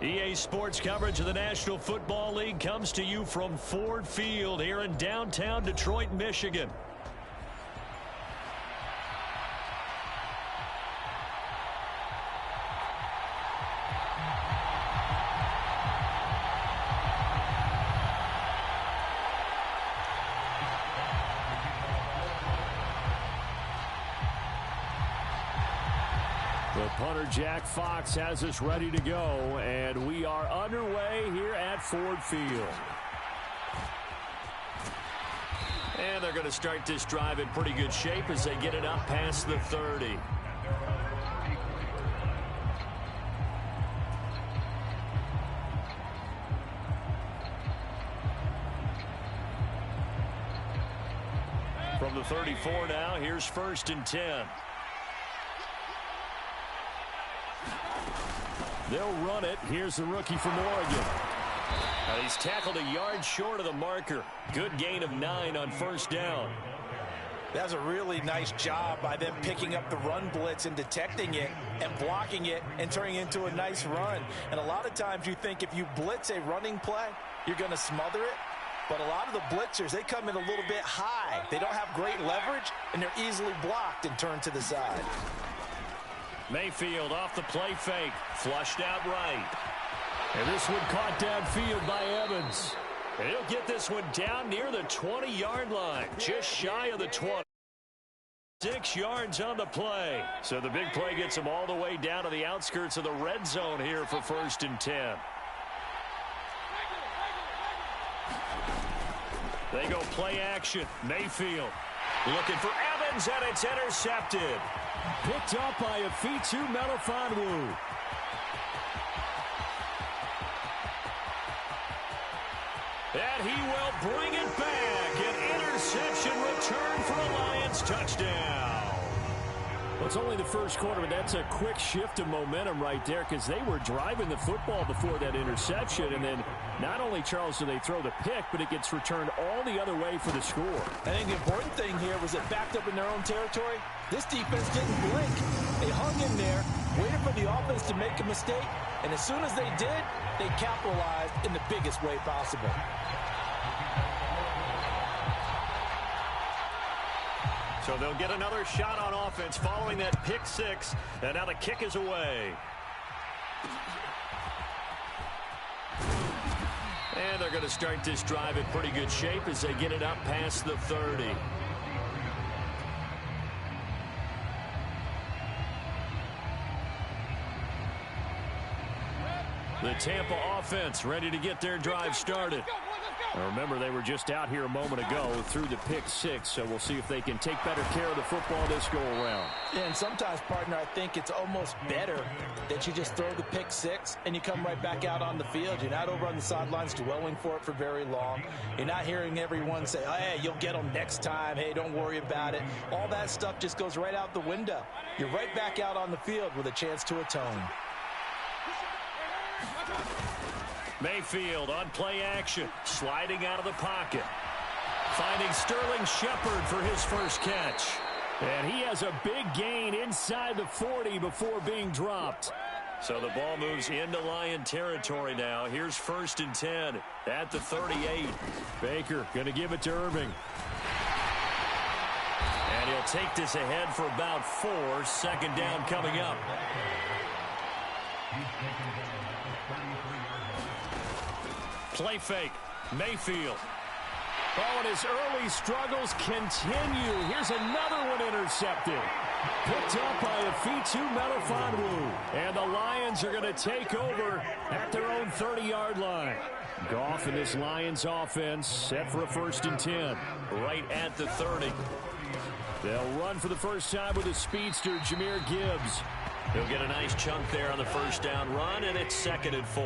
EA Sports coverage of the National Football League comes to you from Ford Field here in downtown Detroit, Michigan. The punter, Jack Fox, has us ready to go, and we are underway here at Ford Field. And they're going to start this drive in pretty good shape as they get it up past the 30. From the 34 now, here's 1st and 10. They'll run it. Here's the rookie from Oregon. And he's tackled a yard short of the marker. Good gain of 9 on 1st down. That's a really nice job by them picking up the run blitz and detecting it and blocking it and turning it into a nice run. And a lot of times you think if you blitz a running play, you're going to smother it. But a lot of the blitzers, they come in a little bit high. They don't have great leverage, and they're easily blocked and turned to the side. Mayfield off the play fake. Flushed out right. And this one caught downfield by Evans. And he'll get this one down near the 20-yard line. Just shy of the 20. 6 yards on the play. So the big play gets him all the way down to the outskirts of the red zone here for 1st and 10. They go play action. Mayfield looking for Evans, and it's intercepted. Picked up by Afitu Melifonwu. And he will bring it back. An interception return for a Lions touchdown. Well, it's only the first quarter, but that's a quick shift of momentum right there because they were driving the football before that interception. And then not only, Charles, do they throw the pick, but it gets returned all the other way for the score. I think the important thing here was it backed up in their own territory. This defense didn't blink. They hung in there, waited for the offense to make a mistake, and as soon as they did, they capitalized in the biggest way possible. So they'll get another shot on offense following that pick 6, and now the kick is away. And they're going to start this drive in pretty good shape as they get it up past the 30. The Tampa offense ready to get their drive started. Now remember, they were just out here a moment ago through the pick 6, so we'll see if they can take better care of the football this go around. Yeah, and sometimes, partner, I think it's almost better that you just throw the pick 6 and you come right back out on the field. You're not over on the sidelines dwelling for it for very long. You're not hearing everyone say, oh, hey, you'll get them next time. Hey, don't worry about it. All that stuff just goes right out the window. You're right back out on the field with a chance to atone. Mayfield on play action, sliding out of the pocket. Finding Sterling Shepard for his first catch. And he has a big gain inside the 40 before being dropped. So the ball moves into Lion territory now. Here's 1st and 10 at the 38. Baker going to give it to Irving. And he'll take this ahead for about 4. 2nd down coming up. Play fake. Mayfield. Oh, and his early struggles continue. Here's another one intercepted. Picked up by Afitu Melifonwu. And the Lions are going to take over at their own 30-yard line. Goff and this Lions offense set for a 1st and 10. Right at the 30. They'll run for the first time with a speedster, Jahmyr Gibbs. He'll get a nice chunk there on the 1st down run, and it's 2nd and 4.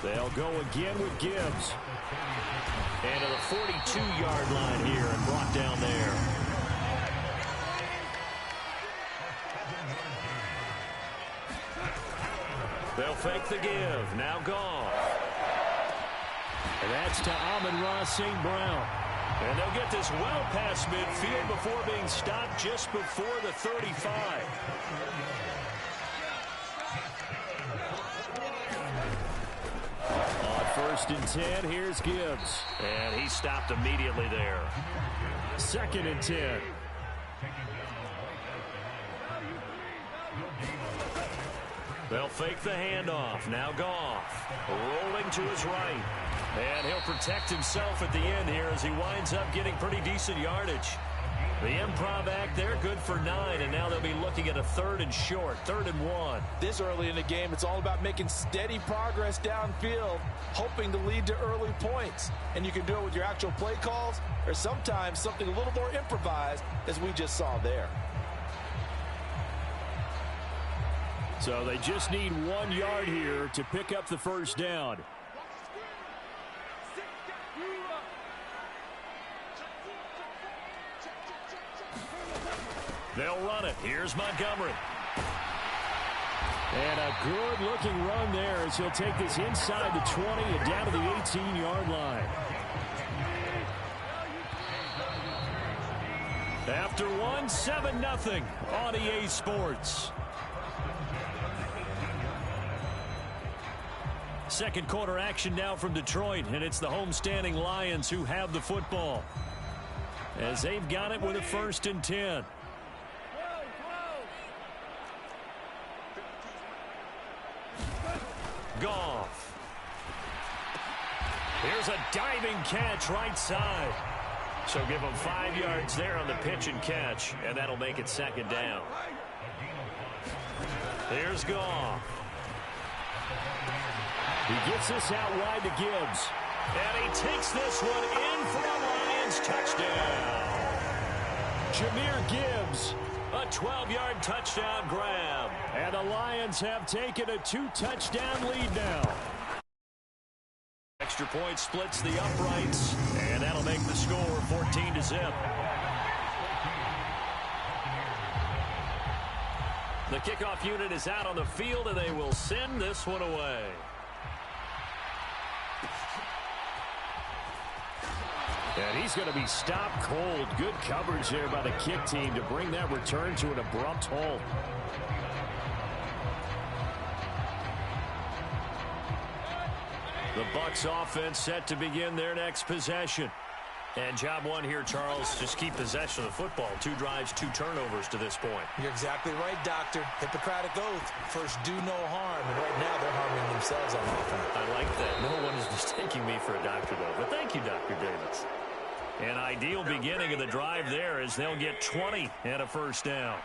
They'll go again with Gibbs. And to the 42-yard line here and brought down there. They'll fake the give. Now Goff. And that's to Amon-Ra St. Brown. And they'll get this well past midfield before being stopped just before the 35. On 1st and 10, here's Gibbs. And he stopped immediately there. 2nd and 10. They'll fake the handoff. Now Goff rolling to his right. And he'll protect himself at the end here as he winds up getting pretty decent yardage. The improv act there, good for 9, and now they'll be looking at a 3rd and short, 3rd and 1. This early in the game, it's all about making steady progress downfield, hoping to lead to early points. And you can do it with your actual play calls or sometimes something a little more improvised, as we just saw there. So they just need 1 yard here to pick up the 1st down. They'll run it. Here's Montgomery. And a good-looking run there as he'll take this inside the 20 and down to the 18-yard line. After 1, 7-0 on EA Sports. Second quarter action now from Detroit, and it's the homestanding Lions who have the football as they've got it with a 1st and 10. Goff. Here's a diving catch right side. So give him 5 yards there on the pitch and catch, and that'll make it 2nd down. Here's Goff. He gets this out wide to Gibbs. And he takes this one in for a Lions touchdown. Jahmyr Gibbs. A 12-yard touchdown grab. And the Lions have taken a 2-touchdown lead now. Extra point splits the uprights, and that'll make the score 14-0. The kickoff unit is out on the field, and they will send this one away. And he's going to be stopped cold. Good coverage there by the kick team to bring that return to an abrupt halt. The Bucs offense set to begin their next possession. And job 1 here, Charles, just keep possession of the football. 2 drives, 2 turnovers to this point. You're exactly right, Doctor. Hippocratic oath. First, do no harm. And right now, they're harming themselves on offense. I like that. No one is mistaking me for a doctor, though. But thank you, Dr. Davis. An ideal beginning of the drive there as they'll get 20 and a 1st down.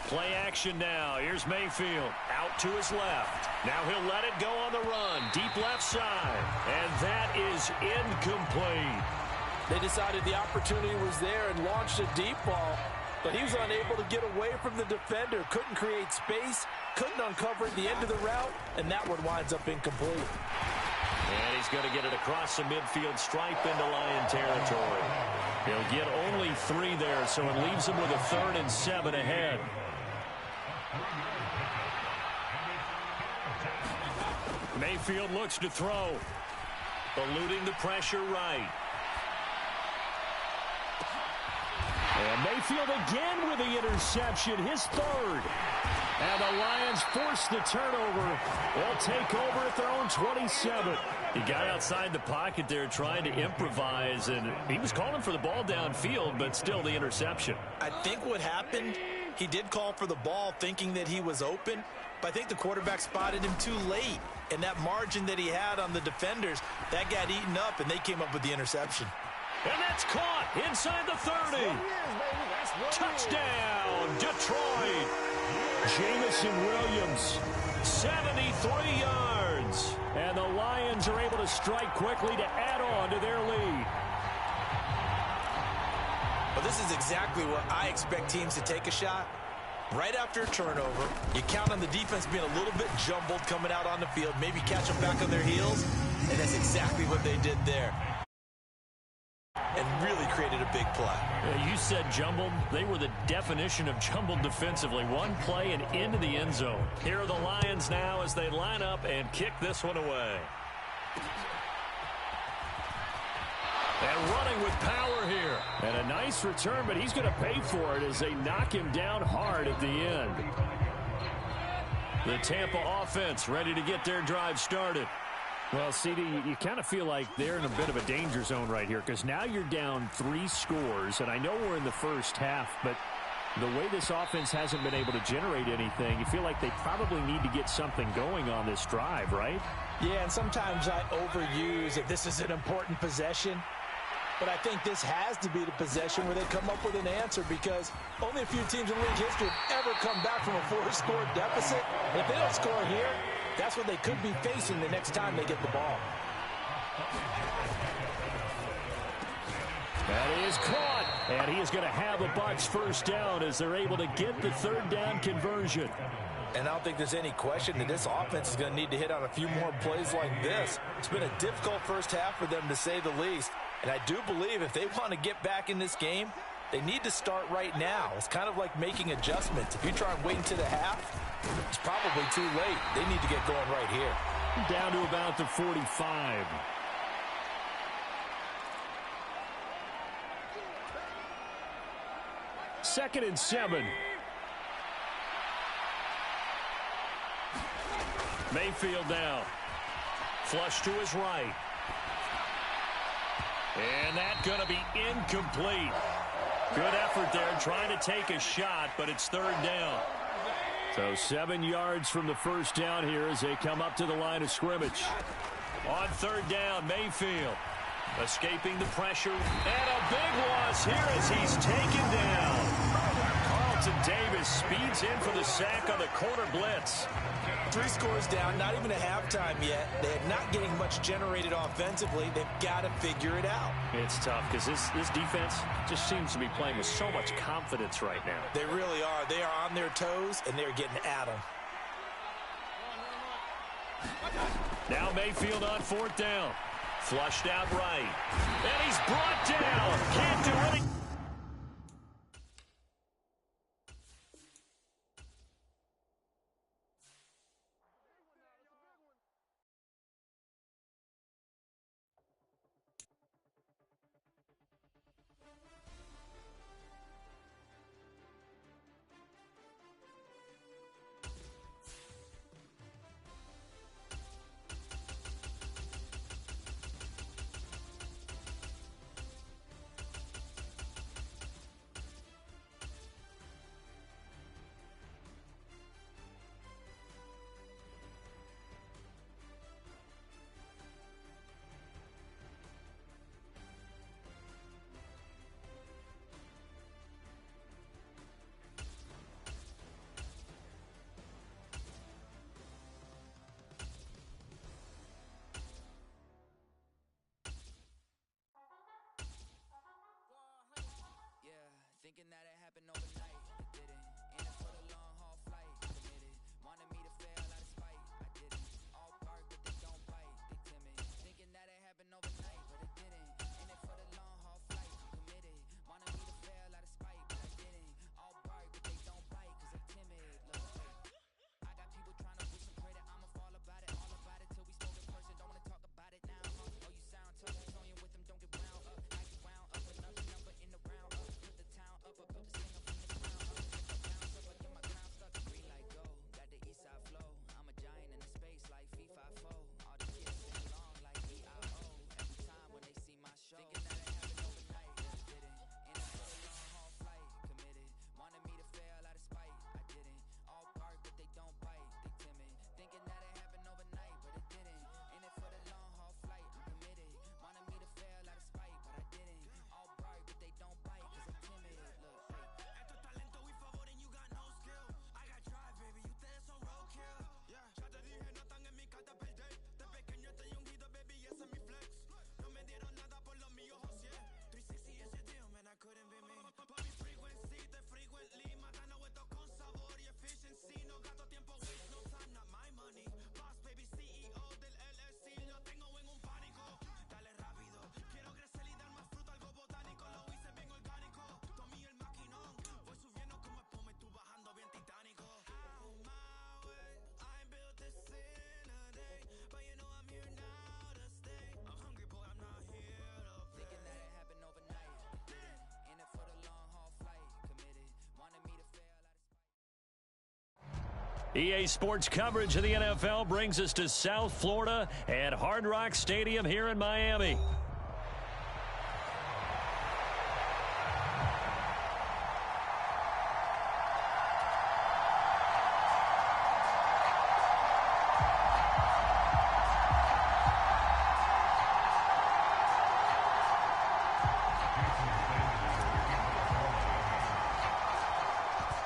Play action now. Here's Mayfield out to his left. Now he'll let it go on the run. Deep left side. And that is incomplete. They decided the opportunity was there and launched a deep ball, but he was unable to get away from the defender. Couldn't create space, couldn't uncover at the end of the route, and that one winds up incomplete. And he's going to get it across the midfield stripe into Lion territory. He'll get only 3 there, so it leaves him with a 3rd and 7 ahead. Mayfield looks to throw. Eluding the pressure right. And Mayfield again with the interception, his 3rd. And the Lions force the turnover. They'll take over at their own 27. He got outside the pocket there trying to improvise, and he was calling for the ball downfield, but still the interception. I think what happened, he did call for the ball thinking that he was open, but I think the quarterback spotted him too late. And that margin that he had on the defenders, that got eaten up, and they came up with the interception. And that's caught inside the 30. Touchdown, Detroit. Jamison Williams. 73 yards. And the Lions are able to strike quickly to add on to their lead. Well, this is exactly what I expect teams to take a shot. Right after a turnover, you count on the defense being a little bit jumbled coming out on the field, maybe catch them back on their heels, and that's exactly what they did there. And really created a big play. You said jumbled. They were the definition of jumbled defensively. One play and into the end zone. Here are the Lions now as they line up and kick this one away. And running with power here. And a nice return, but he's going to pay for it as they knock him down hard at the end. The Tampa offense ready to get their drive started. Well, CD, you kind of feel like they're in a bit of a danger zone right here because now you're down 3 scores, and I know we're in the first half, but the way this offense hasn't been able to generate anything, you feel like they probably need to get something going on this drive, right? Yeah, and sometimes I overuse that this is an important possession, but I think this has to be the possession where they come up with an answer because only a few teams in league history have ever come back from a 4-score deficit. And if they don't score here, that's what they could be facing the next time they get the ball. That is caught, and he is going to have a Bucs first down as they're able to get the third down conversion. And I don't think there's any question that this offense is going to need to hit on a few more plays like this. It's been a difficult first half for them, to say the least. And I do believe if they want to get back in this game, they need to start right now. It's kind of like making adjustments. If you try and wait until the half, it's probably too late. They need to get going right here. Down to about the 45. Second and 7. Mayfield down. Flush to his right. And that's going to be incomplete. Good effort there trying to take a shot, but it's third down. So 7 yards from the first down here as they come up to the line of scrimmage. On third down, Mayfield escaping the pressure. And a big loss here as he's taken down. Carlton Davis speeds in for the sack on the corner blitz. 3 scores down, not even a halftime yet. They're not getting much generated offensively. They've got to figure it out. It's tough because this defense just seems to be playing with so much confidence right now. They really are. They are on their toes, and they're getting at them. Now Mayfield on fourth down. Flushed out right. And he's brought down. Can't do anything. Thinking that it happened overnight, it didn't. In it for the long haul flight, committed. Wanted me to fail out of spite, I didn't. All bark, but they don't bite, they timid. Thinking that it happened overnight, but it didn't. In it for the long haul flight, committed. Wanted me to fail out of spite, but I didn't. All bark, but they don't bite, cause I'm timid. Look, I got people trying to push some credit, I'ma fall about it till we spoke in person. Don't wanna talk about it now, huh? Oh, you sound tough, toying with them, don't get wound up. I get wound up, another number in the round up. Put the town up, I built this thing up from the ground up. EA Sports coverage of the NFL brings us to South Florida at Hard Rock Stadium here in Miami.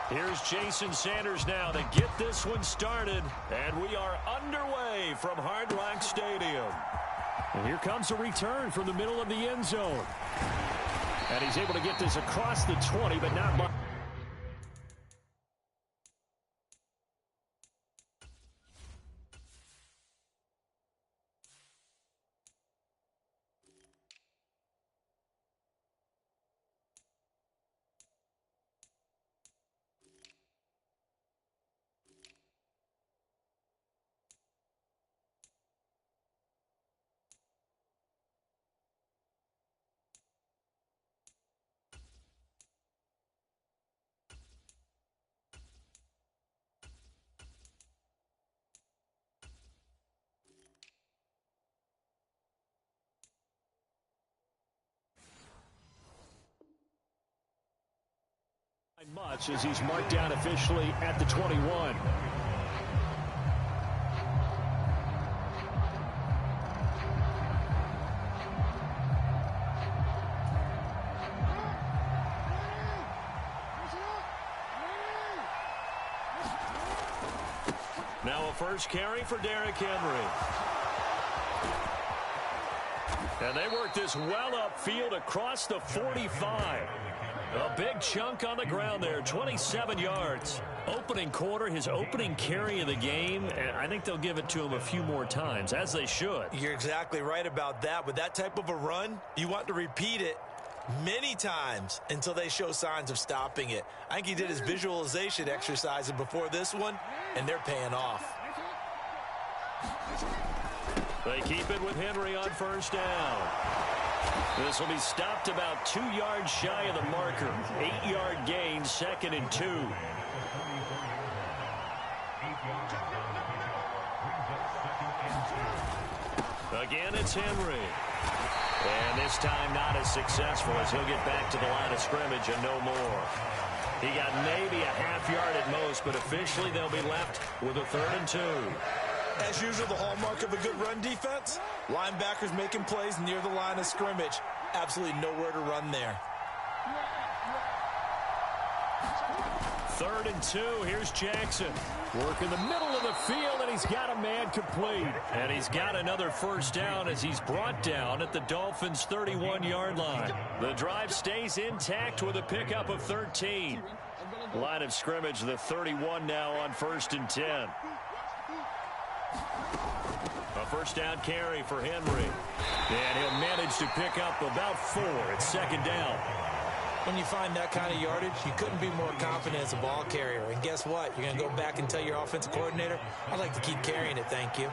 Here's Jason Sanders now to get this one started. And we are underway from Hard Rock Stadium. And here comes a return from the middle of the end zone. And he's able to get this across the 20, but not much. Much as he's marked down officially at the 21. Now a first carry for Derrick Henry. And they work this well upfield across the 45. A big chunk on the ground there, 27 yards. Opening quarter, his opening carry of the game, and I think they'll give it to him a few more times, as they should. You're exactly right about that. With that type of a run, you want to repeat it many times until they show signs of stopping it. I think he did his visualization exercises before this one, and they're paying off. They keep it with Henry on first down. This will be stopped about 2 yards shy of the marker. 8-yard gain, 2nd and 2. Again, it's Henry. And this time not as successful as he'll get back to the line of scrimmage and no more. He got maybe a half yard at most, but officially they'll be left with a 3rd and 2. As usual, the hallmark of a good run defense, linebackers making plays near the line of scrimmage. Absolutely nowhere to run there. 3rd and 2. Here's Jackson. Work in the middle of the field, and he's got a man complete. And he's got another first down as he's brought down at the Dolphins' 31-yard line. The drive stays intact with a pickup of 13. Line of scrimmage, the 31 now on 1st and 10. A first down carry for Henry. And he'll manage to pick up about 4 at 2nd down. When you find that kind of yardage, you couldn't be more confident as a ball carrier. And guess what? You're going to go back and tell your offensive coordinator, I'd like to keep carrying it, thank you.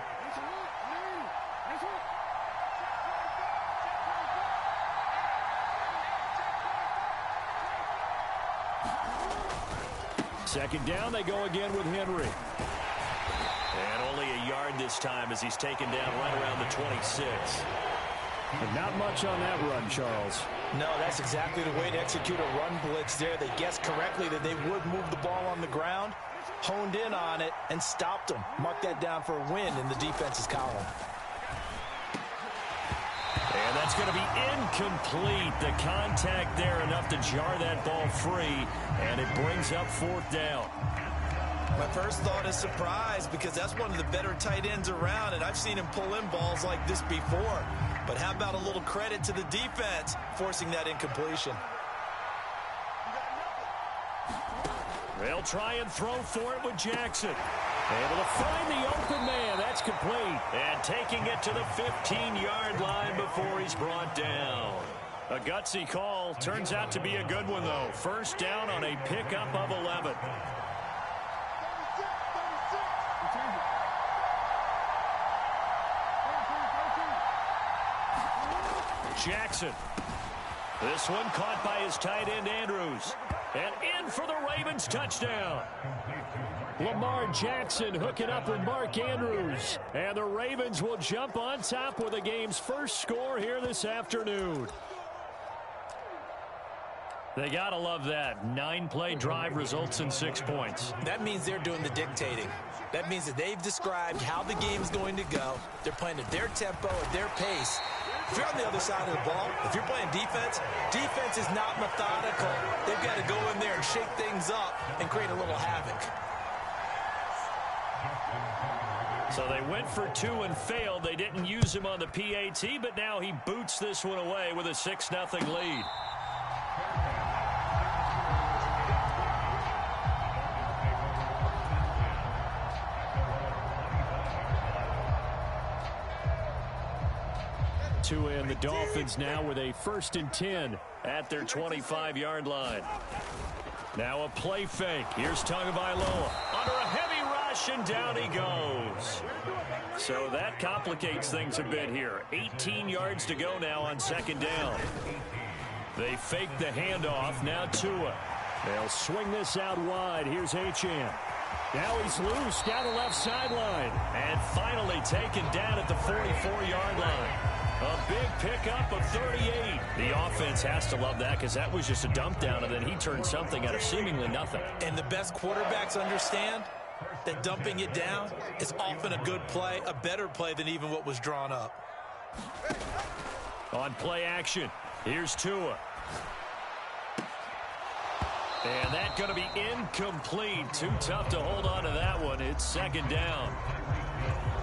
Second down, they go again with Henry. And only a yard this time as he's taken down right around the 26. But not much on that run, Charles. No, that's exactly the way to execute a run blitz there. They guessed correctly that they would move the ball on the ground, honed in on it, and stopped them. Mark that down for a win in the defense's column. And that's going to be incomplete. The contact there enough to jar that ball free, and it brings up 4th down. My first thought is surprise because that's one of the better tight ends around, and I've seen him pull in balls like this before. But how about a little credit to the defense forcing that incompletion? They'll try and throw for it with Jackson. Able to find the open man. That's complete. And taking it to the 15-yard line before he's brought down. A gutsy call. Turns out to be a good one, though. First down on a pickup of 11. Jackson. This one caught by his tight end, Andrews. And in for the Ravens touchdown. Lamar Jackson hooking up with Mark Andrews. And the Ravens will jump on top with the game's first score here this afternoon. They got to love that. 9-play drive results in 6 points. That means they're doing the dictating. That means that they've described how the game's going to go. They're playing at their tempo, at their pace. If you're on the other side of the ball, if you're playing defense, defense is not methodical. They've got to go in there and shake things up and create a little havoc. So they went for 2 and failed. They didn't use him on the PAT, but now he boots this one away with a 6-0 lead. Tua and the Dolphins now with a 1st and 10 at their 25-yard line. Now a play fake. Here's Tagovailoa under a heavy rush, and down he goes. So that complicates things a bit here. 18 yards to go now on 2nd down. They fake the handoff. Now Tua. They'll swing this out wide. Here's Achane. Now he's loose down the left sideline. And finally taken down at the 44-yard line. A big pickup of 38. The offense has to love that because that was just a dump down, and then he turned something out of seemingly nothing. And the best quarterbacks understand that dumping it down is often a good play, a better play than even what was drawn up. On play action, here's Tua. And that's going to be incomplete. Too tough to hold on to that one. It's 2nd down.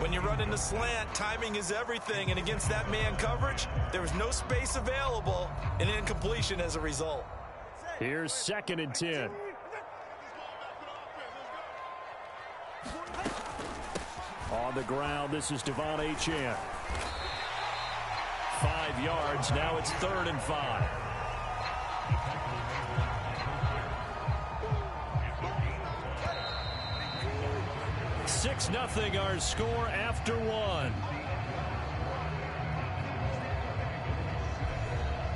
When you run in the slant, timing is everything, and against that man coverage, there was no space available, and incompletion as a result. Here's 2nd and 10. On the ground, this is Devon Achane. 5 yards, now it's 3rd and 5. Six nothing our score after 1.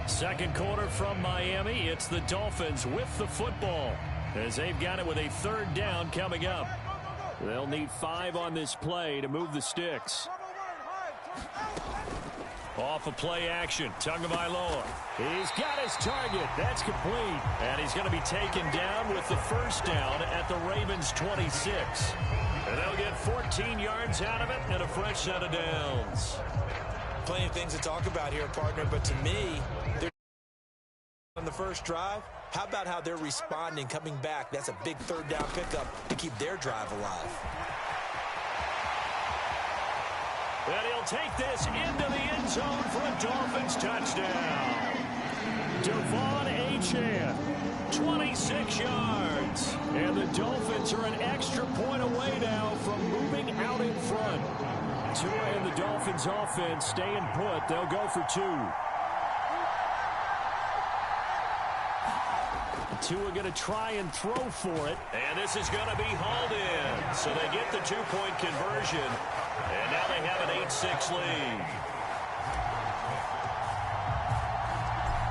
Second quarter from Miami. It's the Dolphins with the football as they've got it with a 3rd down coming up. They'll need 5 on this play to move the sticks. Off of play action, Tagovailoa. He's got his target. That's complete. And he's going to be taken down with the 1st down at the Ravens' 26. And they'll get 14 yards out of it and a fresh set of downs. Plenty of things to talk about here, partner, but to me, they're on the first drive. How about how they're responding, coming back? That's a big 3rd down pickup to keep their drive alive. And he'll take this into the end zone for a Dolphins touchdown. Devon Achane, 26 yards. And the Dolphins are an extra point away now from moving out in front. Tua and the Dolphins offense staying put. They'll go for 2. Tua going to try and throw for it. And this is going to be hauled in. So they get the 2-point conversion. And now they have an 8-6 lead.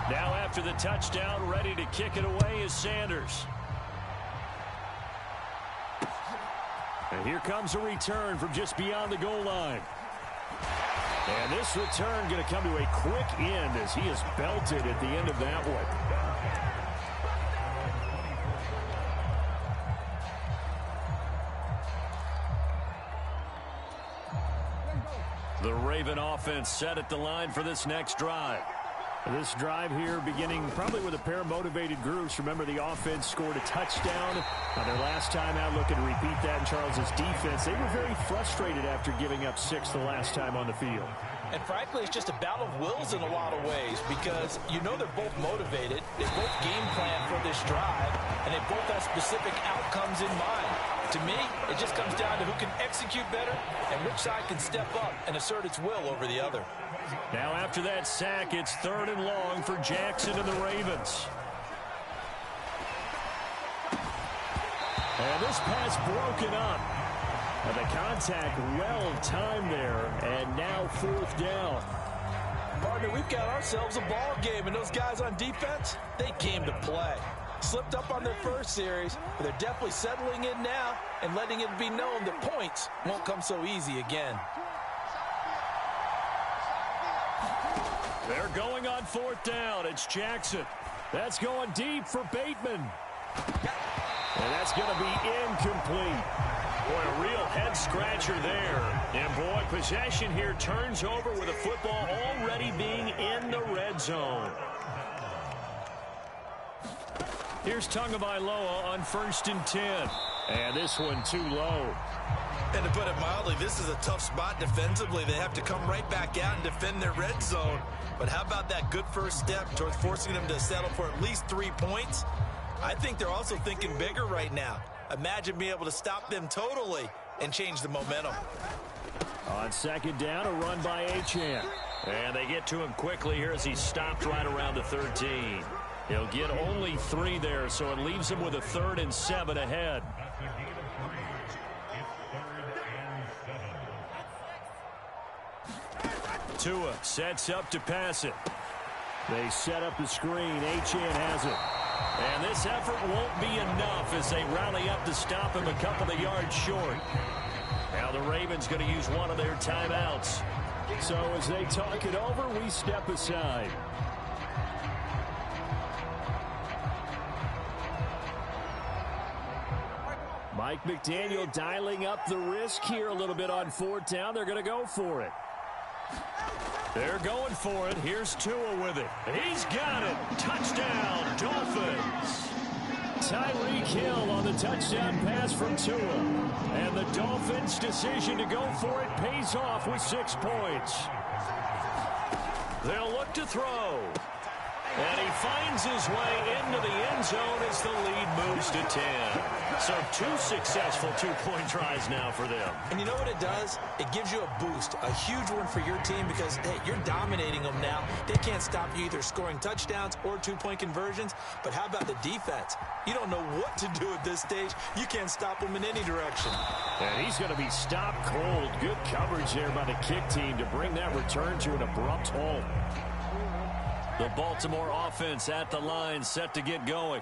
Now after the touchdown, ready to kick it away is Sanders. And here comes a return from just beyond the goal line. And this return going to come to a quick end as he is belted at the end of that one. The Raven offense set at the line for this next drive. This drive here beginning probably with a pair of motivated groups. Remember, the offense scored a touchdown on their last time out, looking to repeat that in Charles's defense. They were very frustrated after giving up 6 the last time on the field. And frankly, it's just a battle of wills in a lot of ways because you know they're both motivated. They both game plan for this drive, and they both have specific outcomes in mind. To me, it just comes down to who can execute better and which side can step up and assert its will over the other. Now after that sack, it's 3rd and long for Jackson and the Ravens. And this pass broken up. And the contact well timed there, and now 4th down. Partner, we've got ourselves a ball game, and those guys on defense, they came to play. Slipped up on their first series, but they're definitely settling in now and letting it be known that points won't come so easy again. They're going on 4th down. It's Jackson. That's going deep for Bateman. And that's going to be incomplete. Boy, a real head-scratcher there. And, boy, possession here turns over with a football already being in the red zone. Here's Tagovailoa on 1st and 10. And this one too low. And to put it mildly, this is a tough spot defensively. They have to come right back out and defend their red zone. But how about that good first step towards forcing them to settle for at least 3 points? I think they're also thinking bigger right now. Imagine being able to stop them totally and change the momentum. On 2nd down, a run by Achane. And they get to him quickly here as he's stopped right around the 13. He'll get only 3 there, so it leaves him with a 3rd and 7 ahead. Tua sets up to pass it. They set up the screen. Achane has it. And this effort won't be enough as they rally up to stop him a couple of yards short. Now the Ravens going to use one of their timeouts. So as they talk it over, we step aside. Mike McDaniel dialing up the risk here a little bit on 4th down. They're going to go for it. They're going for it. Here's Tua with it. He's got it. Touchdown, Dolphins. Tyreek Hill on the touchdown pass from Tua. And the Dolphins' decision to go for it pays off with 6 points. They'll look to throw. And he finds his way into the end zone as the lead moves to 10. So 2 successful two-point tries now for them. And you know what it does? It gives you a boost, a huge one for your team because, hey, you're dominating them now. They can't stop you either scoring touchdowns or 2-point conversions. But how about the defense? You don't know what to do at this stage. You can't stop them in any direction. And he's going to be stopped cold. Good coverage there by the kick team to bring that return to an abrupt halt. The Baltimore offense at the line, set to get going.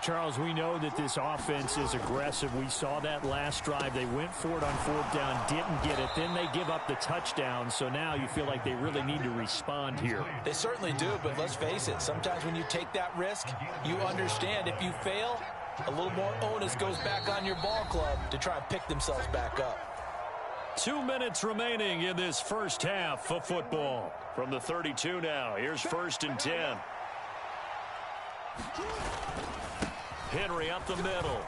Charles, we know that this offense is aggressive. We saw that last drive. They went for it on 4th down, didn't get it. Then they give up the touchdown. So now you feel like they really need to respond here. They certainly do, but let's face it. Sometimes when you take that risk, you understand if you fail, a little more onus goes back on your ball club to try and pick themselves back up. 2 minutes remaining in this first half of football. From the 32 now, here's 1st and 10. Henry up the middle.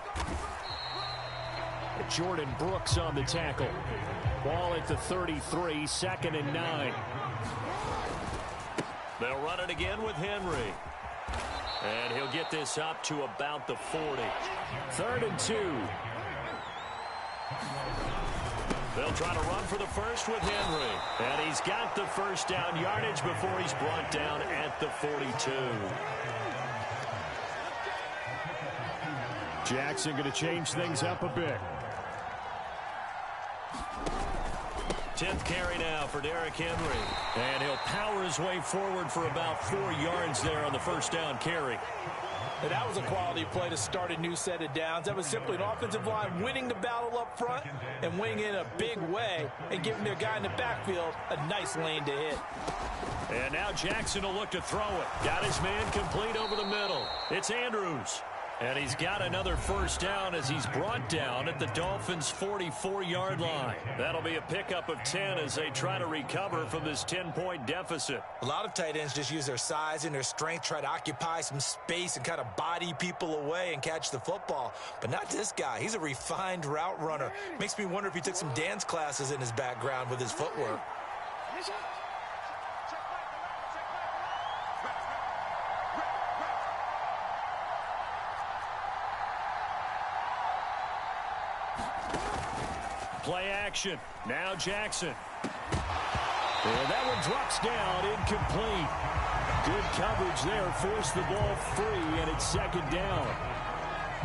Jordan Brooks on the tackle. Ball at the 33, 2nd and 9. They'll run it again with Henry. And he'll get this up to about the 40. 3rd and 2. They'll try to run for the first with Henry. And he's got the first down yardage before he's brought down at the 42. Jackson going to change things up a bit. 10th carry now for Derrick Henry. And he'll power his way forward for about 4 yards there on the first down carry. And that was a quality play to start a new set of downs. That was simply an offensive line winning the battle up front and winning in a big way and giving their guy in the backfield a nice lane to hit. And now Jackson will look to throw it. Got his man complete over the middle. It's Andrews. And he's got another first down as he's brought down at the Dolphins' 44-yard line. That'll be a pickup of 10 as they try to recover from this 10-point deficit. A lot of tight ends just use their size and their strength, try to occupy some space and kind of body people away and catch the football. But not this guy. He's a refined route runner. Makes me wonder if he took some dance classes in his background with his footwork. Play action. Now Jackson. And that one drops down, incomplete. Good coverage there, forced the ball free, and it's 2nd down.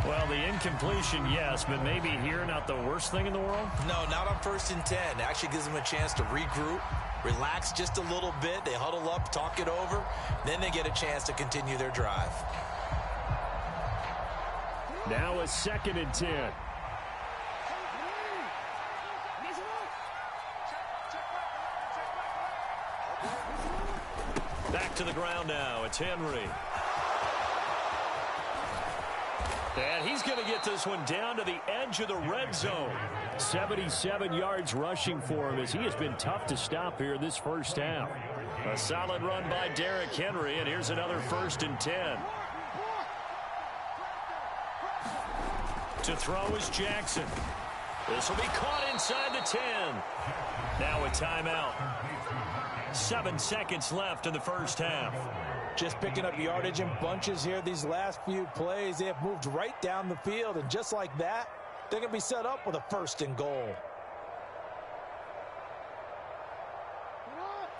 Well, the incompletion, yes, but maybe here not the worst thing in the world? No, not on 1st and 10. It actually gives them a chance to regroup, relax just a little bit. They huddle up, talk it over. Then they get a chance to continue their drive. Now a 2nd and 10. Back to the ground now. It's Henry. And he's going to get this one down to the edge of the red zone. 77 yards rushing for him as he has been tough to stop here this first half. A solid run by Derrick Henry, and here's another 1st and 10. To throw is Jackson. This will be caught inside the 10. Now a timeout. 7 seconds left in the first half. Just picking up yardage in bunches here these last few plays. They have moved right down the field, and just like that, they're going to be set up with a 1st and goal.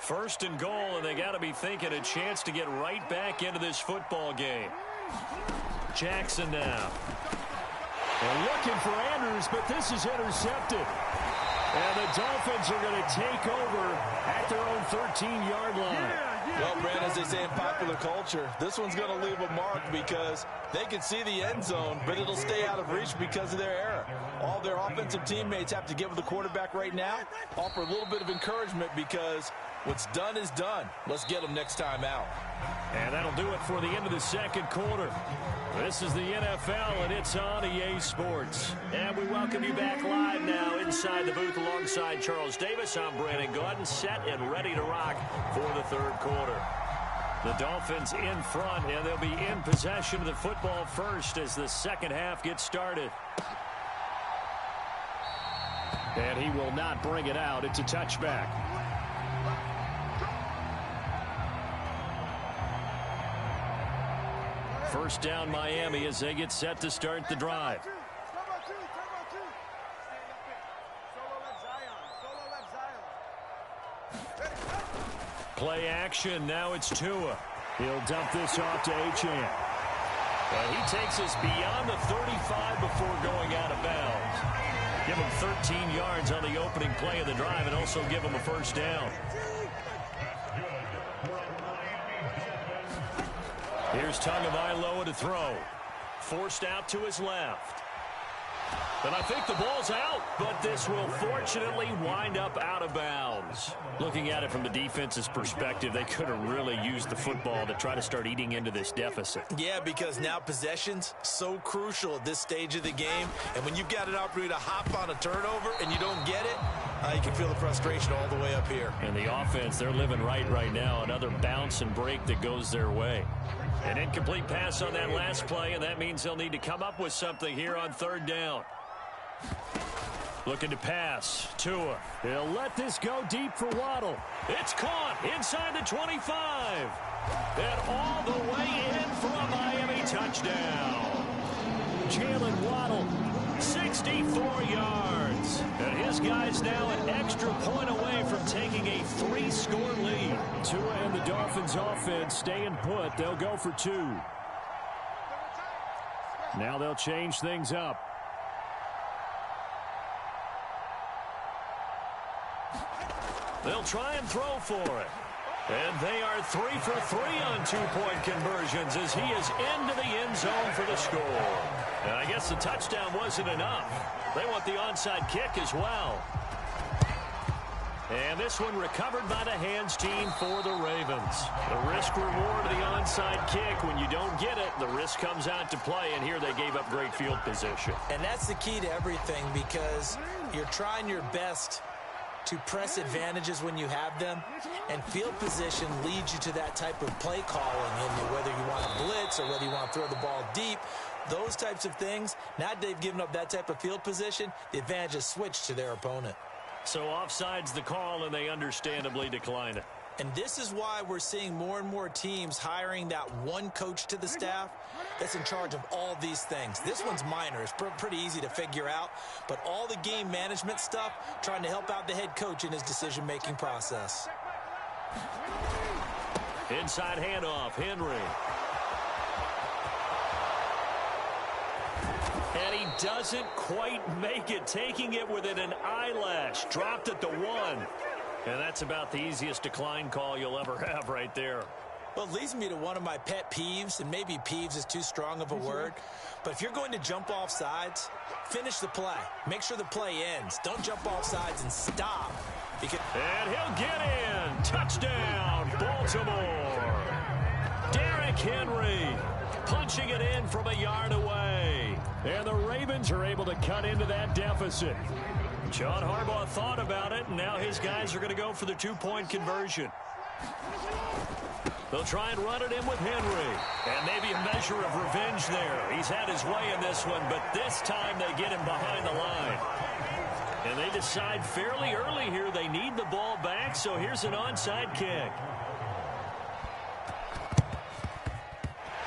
1st and goal, and they got to be thinking a chance to get right back into this football game. Jackson now. They're looking for Andrews, but this is intercepted. And the Dolphins are going to take over at their own 13-yard line. Well, Brand, as they say in popular culture, this one's going to leave a mark because they can see the end zone, but it'll stay out of reach because of their error. All their offensive teammates have to give the quarterback right now, offer a little bit of encouragement because what's done is done. Let's get them next time out. And that'll do it for the end of the 2nd quarter. This is the NFL, and it's on EA Sports. And we welcome you back live now inside the booth alongside Charles Davis. I'm Brandon Gordon, set and ready to rock for the 3rd quarter. The Dolphins in front, and they'll be in possession of the football first as the 2nd half gets started. And he will not bring it out. It's a touchback. First down Miami as they get set to start the drive. Play action. Now it's Tua. He'll dump this off to Achane. And he takes us beyond the 35 before going out of bounds. Give him 13 yards on the opening play of the drive and also give him a 1st down. Here's Tagovailoa to throw. Forced out to his left. And I think the ball's out, but this will fortunately wind up out of bounds. Looking at it from the defense's perspective, they could have really used the football to try to start eating into this deficit. Yeah, because now possession's so crucial at this stage of the game. And when you've got an opportunity to hop on a turnover and you don't get it, you can feel the frustration all the way up here. And the offense, they're living right now. Another bounce and break that goes their way. An incomplete pass on that last play, and that means they'll need to come up with something here on 3rd down. Looking to pass. Tua. He'll let this go deep for Waddle. It's caught inside the 25. And all the way in for a Miami touchdown. Jalen Waddle. 64 yards. And his guy's now an extra point away from taking a 3-score lead. Tua and the Dolphins offense staying put. They'll go for 2. Now they'll change things up. They'll try and throw for it. And they are 3 for 3 on 2-point conversions as he is into the end zone for the score. And I guess the touchdown wasn't enough. They want the onside kick as well. And this one recovered by the hands team for the Ravens. The risk reward of the onside kick. When you don't get it, the risk comes out to play, and here they gave up great field position. And that's the key to everything because you're trying your best to press advantages when you have them, and field position leads you to that type of play calling, and whether you want to blitz or whether you want to throw the ball deep, those types of things. Now they've given up that type of field position, the advantage is switched to their opponent. So offside's the call, and they understandably decline it. And this is why we're seeing more and more teams hiring that one coach to the staff that's in charge of all these things. This one's minor. It's pretty easy to figure out. But all the game management stuff, trying to help out the head coach in his decision-making process. Inside handoff, Henry. And he doesn't quite make it, taking it within an eyelash. Dropped at the 1. And that's about the easiest decline call you'll ever have right there. Well, it leads me to one of my pet peeves, and maybe peeves is too strong of a word, but if you're going to jump off sides, finish the play. Make sure the play ends. Don't jump off sides and stop. And he'll get in. Touchdown, Baltimore. Derrick Henry punching it in from a yard away. And the Ravens are able to cut into that deficit. John Harbaugh thought about it, and now his guys are going to go for the two-point conversion. They'll try and run it in with Henry. And maybe a measure of revenge there. He's had his way in this one, but this time they get him behind the line. And they decide fairly early here they need the ball back, so here's an onside kick.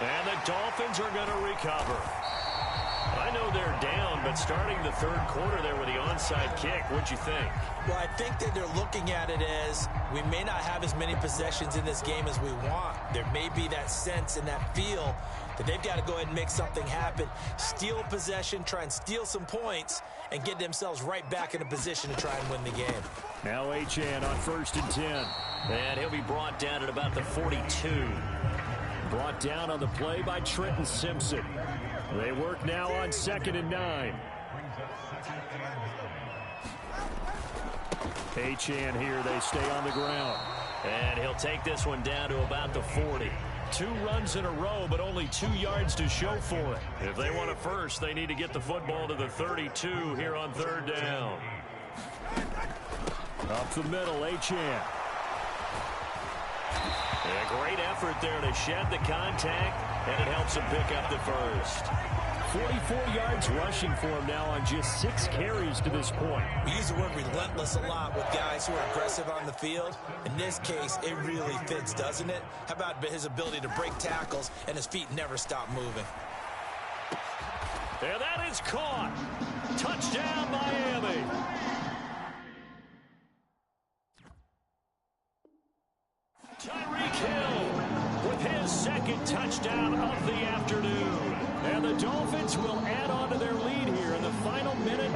And the Dolphins are going to recover. I know they're down, but starting the third quarter there with the onside kick, what'd you think? Well, I think that they're looking at it as we may not have as many possessions in this game as we want. There may be that sense and that feel that they've got to go ahead and make something happen, steal a possession, try and steal some points, and get themselves right back in a position to try and win the game. Now Achane on 1st and 10. And he'll be brought down at about the 42. Brought down on the play by Trenton Simpson. They work now on 2nd and 9. Achane here, they stay on the ground. And he'll take this one down to about the 40. 2 runs in a row, but only 2 yards to show for it. If they want a first, they need to get the football to the 32 here on 3rd down. Up the middle, Achane. A great effort there to shed the contact, and it helps him pick up the first. 44 yards rushing for him now on just 6 carries to this point. We use the word relentless a lot with guys who are aggressive on the field. In this case, it really fits, doesn't it? How about his ability to break tackles and his feet never stop moving? And that is caught. Touchdown, Miami. Tyreek Hill with his 2nd touchdown of the afternoon. And the Dolphins will add on to their lead here in the final minute